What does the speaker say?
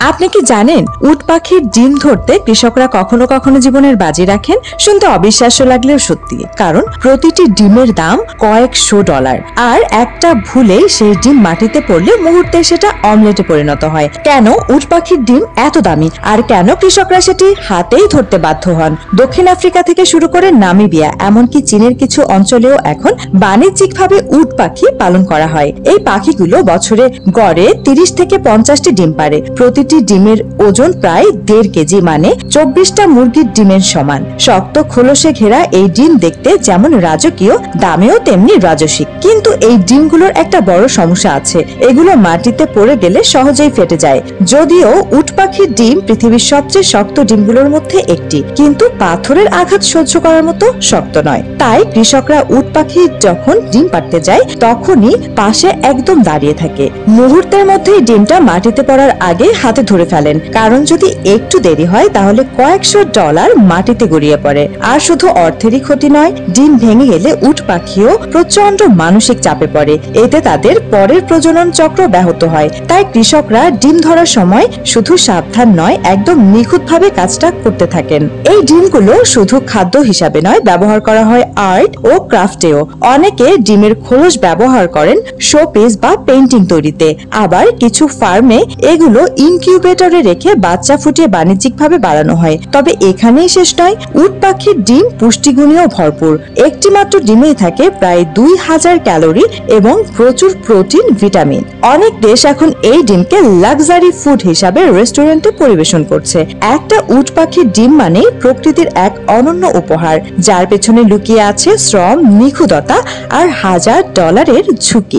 আপনি কি জানেন উট পাখির ডিম ধরতে কৃষকরা কখনো কখনো জীবনের বাজি রাখেন? শুনতে অবিশ্বাস্য লাগলেও সত্যি, কারণ প্রতিটি ডিমের দাম কয়েকশো ডলার। আর একটা ভুলেই সেই ডিম মাটিতে পড়লে মুহূর্তে সেটা অমলেটে পরিণত হয়। কেন উট পাখির ডিম এত দামি, আর কেন কৃষকরা সেটি হাতেই ধরতে বাধ্য হন? দক্ষিণ আফ্রিকা থেকে শুরু করে নামিবিয়া, এমনকি চীনের কিছু অঞ্চলেও এখন বাণিজ্যিকভাবে উট পাখি পালন করা হয়। এই পাখিগুলো বছরে গড়ে 30 থেকে 50টি ডিম পারে। প্রতিটি ডিমের ওজন প্রায় 1.5 কেজি, মানে 24টা মুরগির ডিমের সমান। শক্ত খোলসে ঘেরা এই ডিম দেখতে যেমন রাজকীয়, দামেও তেমনি রাজসিক। কিন্তু এই ডিমগুলোর একটা বড় সমস্যা আছে, এগুলো মাটিতে পড়ে গেলে সহজেই ফেটে যায়। যদিও উট পাখির ডিম পৃথিবীর সবচেয়ে শক্ত ডিমগুলোর মধ্যে একটি, কিন্তু পাথরের আঘাত সহ্য করার মতো শক্ত নয়। তাই কৃষকরা উট পাখি যখন ডিম পাড়তে যায় তখনই পাশে একদম দাঁড়িয়ে থাকে। মুহূর্তের মধ্যেই ডিমটা মাটিতে পড়ার আগে হাতে ধরে ফেলেন, কারণ যদি একটু দেরি হয় তাহলে কয়েকশো ডলার মাটিতে গড়িয়ে পড়ে। আর শুধু অর্থেরই ক্ষতি নয়, ডিম ভেঙে গেলে উট পাখিও প্রচন্ড মানসিক চাপে পড়ে। এতে তাদের পরের প্রজনন চক্র ব্যাহত হয়। তাই কৃষকরা ডিম ধরার সময় শুধু সাবধান নয়, একদম নিখুঁতভাবে কাজটা করতে থাকেন। এই ডিমগুলো শুধু খাদ্য হিসাবে নয়, ব্যবহার করা হয় আর্ট ও ক্রাফটেও। অনেকে ডিমের খোলস ব্যবহার করেন শোপিস বা পেইন্টিং তৈরিতে। আবার কিছু ফার্মে এগুলো ইনকিউবেটরে রেখে বাচ্চা ফুটিয়ে বাণিজ্যিকভাবে বাড়ানো হয়। তবে এখানেই শেষ নয়, উট পাখির ডিম পুষ্টিগুণেও ভরপুর। একটি মাত্র ডিমেই থাকে প্রায় 2000 ক্যালোরি এবং প্রচুর প্রোটিন, ভিটামিন। অনেক দেশ এখন এই ডিমকে লাক্সারি ফুড হিসাবে রেস্টুরেন্টে পরিবেশন করছে। একটা উট পাখির ডিম মানে প্রকৃতির এক অনন্য উপহার, যার পেছনে লুকিয়ে আছে শ্রম, নিখুঁততা আর হাজার ডলারের ঝুঁকি।